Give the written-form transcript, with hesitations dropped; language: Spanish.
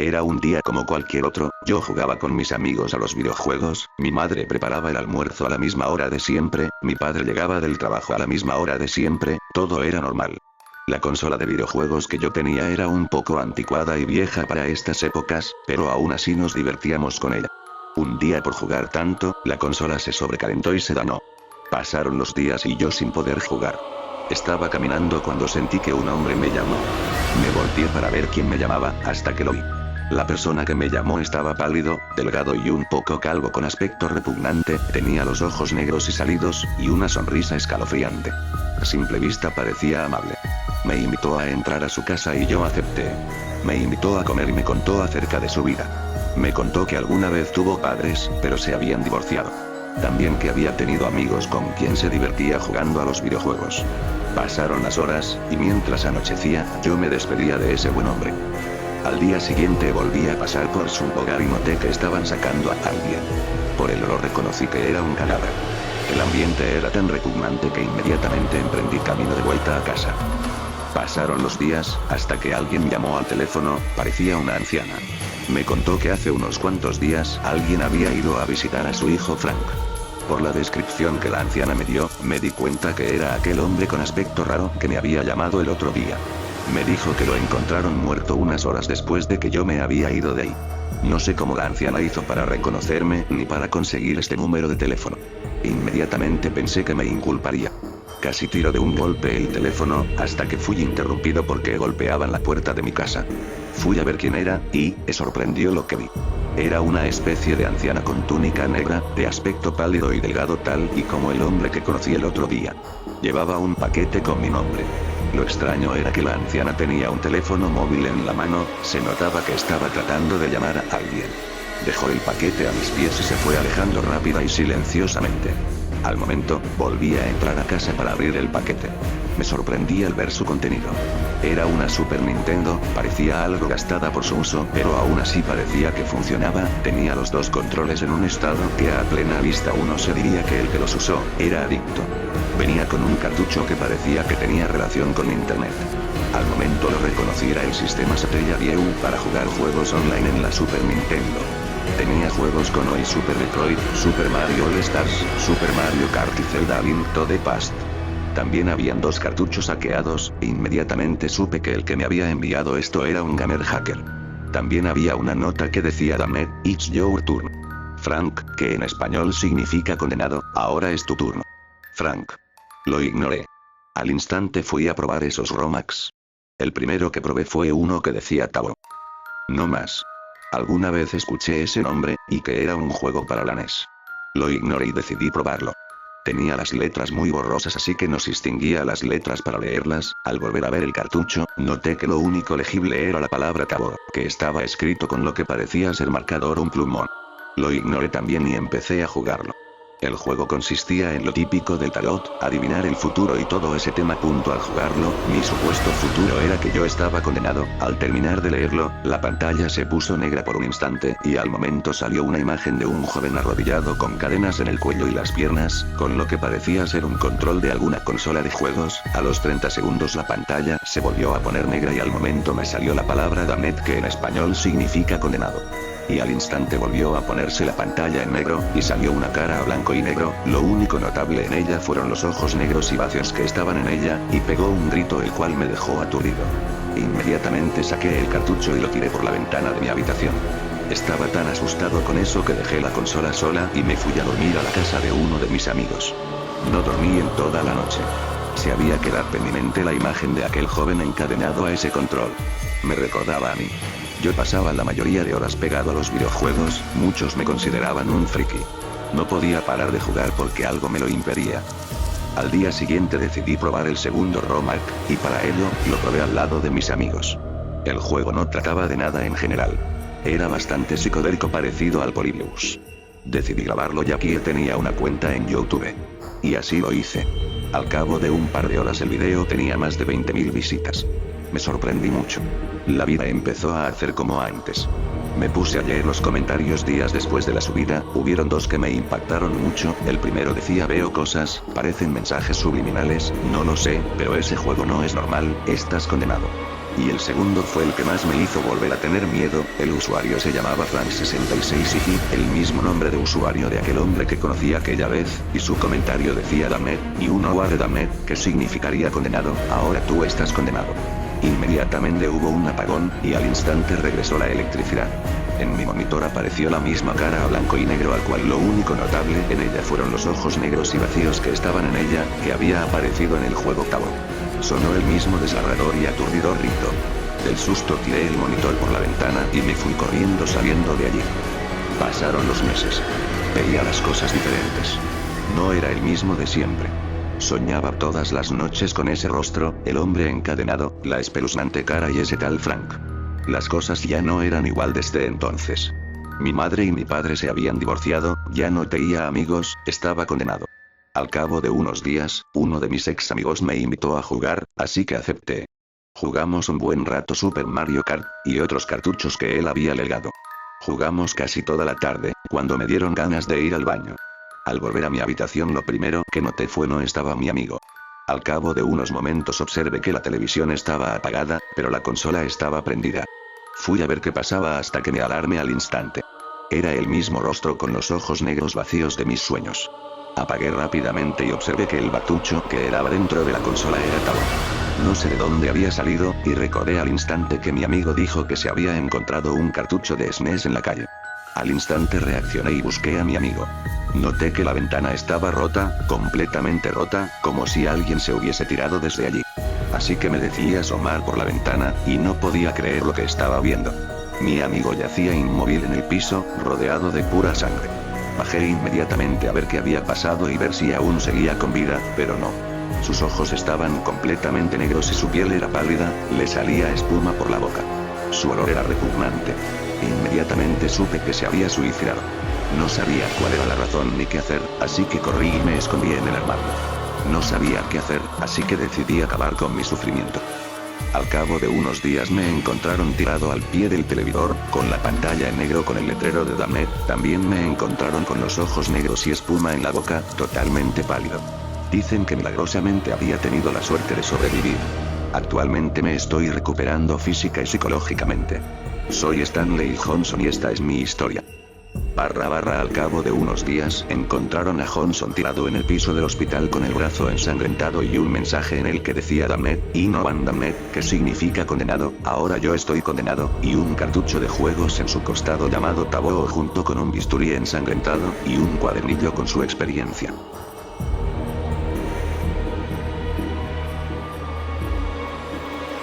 Era un día como cualquier otro, yo jugaba con mis amigos a los videojuegos, mi madre preparaba el almuerzo a la misma hora de siempre, mi padre llegaba del trabajo a la misma hora de siempre, todo era normal. La consola de videojuegos que yo tenía era un poco anticuada y vieja para estas épocas, pero aún así nos divertíamos con ella. Un día por jugar tanto, la consola se sobrecalentó y se dañó. Pasaron los días y yo sin poder jugar. Estaba caminando cuando sentí que un hombre me llamó. Me volteé para ver quién me llamaba, hasta que lo vi. La persona que me llamó estaba pálido, delgado y un poco calvo con aspecto repugnante, tenía los ojos negros y salidos, y una sonrisa escalofriante. A simple vista parecía amable. Me invitó a entrar a su casa y yo acepté. Me invitó a comer y me contó acerca de su vida. Me contó que alguna vez tuvo padres, pero se habían divorciado. También que había tenido amigos con quien se divertía jugando a los videojuegos. Pasaron las horas, y mientras anochecía, yo me despedía de ese buen hombre. Al día siguiente volví a pasar por su hogar y noté que estaban sacando a alguien. Por el olor reconocí que era un cadáver. El ambiente era tan repugnante que inmediatamente emprendí camino de vuelta a casa. Pasaron los días, hasta que alguien llamó al teléfono, parecía una anciana. Me contó que hace unos cuantos días alguien había ido a visitar a su hijo Frank. Por la descripción que la anciana me dio, me di cuenta que era aquel hombre con aspecto raro que me había llamado el otro día. Me dijo que lo encontraron muerto unas horas después de que yo me había ido de ahí. No sé cómo la anciana hizo para reconocerme ni para conseguir este número de teléfono. Inmediatamente pensé que me inculparía. Casi tiro de un golpe el teléfono, hasta que fui interrumpido porque golpeaban la puerta de mi casa. Fui a ver quién era, y me sorprendió lo que vi. Era una especie de anciana con túnica negra, de aspecto pálido y delgado tal y como el hombre que conocí el otro día. Llevaba un paquete con mi nombre. Lo extraño era que la anciana tenía un teléfono móvil en la mano, se notaba que estaba tratando de llamar a alguien. Dejó el paquete a mis pies y se fue alejando rápida y silenciosamente. Al momento, volví a entrar a casa para abrir el paquete. Me sorprendí al ver su contenido. Era una Super Nintendo, parecía algo gastada por su uso, pero aún así parecía que funcionaba, tenía los dos controles en un estado que a plena vista uno se diría que el que los usó, era adicto. Venía con un cartucho que parecía que tenía relación con internet. Al momento lo reconocí, era el sistema Satellaview para jugar juegos online en la Super Nintendo. Tenía juegos como el Super Metroid, Super Mario All Stars, Super Mario Kart y Zelda A Link to the Past. También habían dos cartuchos hackeados, e inmediatamente supe que el que me había enviado esto era un gamer hacker. También había una nota que decía "Damn it, it's your turn. Frank", que en español significa condenado, ahora es tu turno. Frank. Lo ignoré. Al instante fui a probar esos ROMAX. El primero que probé fue uno que decía Tabo. No más. Alguna vez escuché ese nombre, y que era un juego para la NES. Lo ignoré y decidí probarlo. Tenía las letras muy borrosas, así que no distinguía las letras para leerlas. Al volver a ver el cartucho, noté que lo único legible era la palabra Tabo, que estaba escrito con lo que parecía ser marcador un plumón. Lo ignoré también y empecé a jugarlo. El juego consistía en lo típico del tarot, adivinar el futuro y todo ese tema. Al jugarlo, mi supuesto futuro era que yo estaba condenado. Al terminar de leerlo, la pantalla se puso negra por un instante, y al momento salió una imagen de un joven arrodillado con cadenas en el cuello y las piernas, con lo que parecía ser un control de alguna consola de juegos. A los 30 segundos la pantalla se volvió a poner negra y al momento me salió la palabra Damned, que en español significa condenado. Y al instante volvió a ponerse la pantalla en negro, y salió una cara a blanco y negro. Lo único notable en ella fueron los ojos negros y vacíos que estaban en ella, y pegó un grito el cual me dejó aturdido. Inmediatamente saqué el cartucho y lo tiré por la ventana de mi habitación. Estaba tan asustado con eso que dejé la consola sola y me fui a dormir a la casa de uno de mis amigos. No dormí en toda la noche. Se había quedado en mi mente la imagen de aquel joven encadenado a ese control. Me recordaba a mí. Yo pasaba la mayoría de horas pegado a los videojuegos, muchos me consideraban un friki. No podía parar de jugar porque algo me lo impedía. Al día siguiente decidí probar el segundo ROMhack, y para ello, lo probé al lado de mis amigos. El juego no trataba de nada en general. Era bastante psicodélico, parecido al Polybius. Decidí grabarlo ya que tenía una cuenta en YouTube. Y así lo hice. Al cabo de un par de horas el video tenía más de 20.000 visitas. Me sorprendí mucho. La vida empezó a hacer como antes. Me puse a leer los comentarios días después de la subida, hubieron dos que me impactaron mucho. El primero decía: veo cosas, parecen mensajes subliminales, no lo sé, pero ese juego no es normal, estás condenado. Y el segundo fue el que más me hizo volver a tener miedo, el usuario se llamaba Frank66 y el mismo nombre de usuario de aquel hombre que conocí aquella vez, y su comentario decía Damned, y uno de Damned, que significaría condenado, ahora tú estás condenado. Inmediatamente hubo un apagón, y al instante regresó la electricidad. En mi monitor apareció la misma cara a blanco y negro al cual lo único notable en ella fueron los ojos negros y vacíos que estaban en ella, que había aparecido en el juego octavo. Sonó el mismo desgarrador y aturdidor grito. Del susto tiré el monitor por la ventana y me fui corriendo saliendo de allí. Pasaron los meses. Veía las cosas diferentes. No era el mismo de siempre. Soñaba todas las noches con ese rostro, el hombre encadenado, la espeluznante cara y ese tal Frank. Las cosas ya no eran igual desde entonces. Mi madre y mi padre se habían divorciado, ya no tenía amigos, estaba condenado. Al cabo de unos días, uno de mis ex amigos me invitó a jugar, así que acepté. Jugamos un buen rato Super Mario Kart, y otros cartuchos que él había legado. Jugamos casi toda la tarde, cuando me dieron ganas de ir al baño. Al volver a mi habitación lo primero que noté fue no estaba mi amigo. Al cabo de unos momentos observé que la televisión estaba apagada, pero la consola estaba prendida. Fui a ver qué pasaba hasta que me alarmé al instante. Era el mismo rostro con los ojos negros vacíos de mis sueños. Apagué rápidamente y observé que el batucho que era dentro de la consola era Tabo. No sé de dónde había salido, y recordé al instante que mi amigo dijo que se había encontrado un cartucho de SNES en la calle. Al instante reaccioné y busqué a mi amigo. Noté que la ventana estaba rota, completamente rota, como si alguien se hubiese tirado desde allí. Así que me decidí a asomar por la ventana, y no podía creer lo que estaba viendo. Mi amigo yacía inmóvil en el piso, rodeado de pura sangre. Bajé inmediatamente a ver qué había pasado y ver si aún seguía con vida, pero no. Sus ojos estaban completamente negros y su piel era pálida, le salía espuma por la boca. Su olor era repugnante. Inmediatamente supe que se había suicidado. No sabía cuál era la razón ni qué hacer, así que corrí y me escondí en el armario. No sabía qué hacer, así que decidí acabar con mi sufrimiento. Al cabo de unos días me encontraron tirado al pie del televisor, con la pantalla en negro con el letrero de Damned, también me encontraron con los ojos negros y espuma en la boca, totalmente pálido. Dicen que milagrosamente había tenido la suerte de sobrevivir. Actualmente me estoy recuperando física y psicológicamente. Soy Stanley Johnson y esta es mi historia. Al cabo de unos días, encontraron a Johnson tirado en el piso del hospital con el brazo ensangrentado y un mensaje en el que decía Damned, y no Damned, que significa condenado, ahora yo estoy condenado, y un cartucho de juegos en su costado llamado Tabo junto con un bisturí ensangrentado, y un cuadernillo con su experiencia.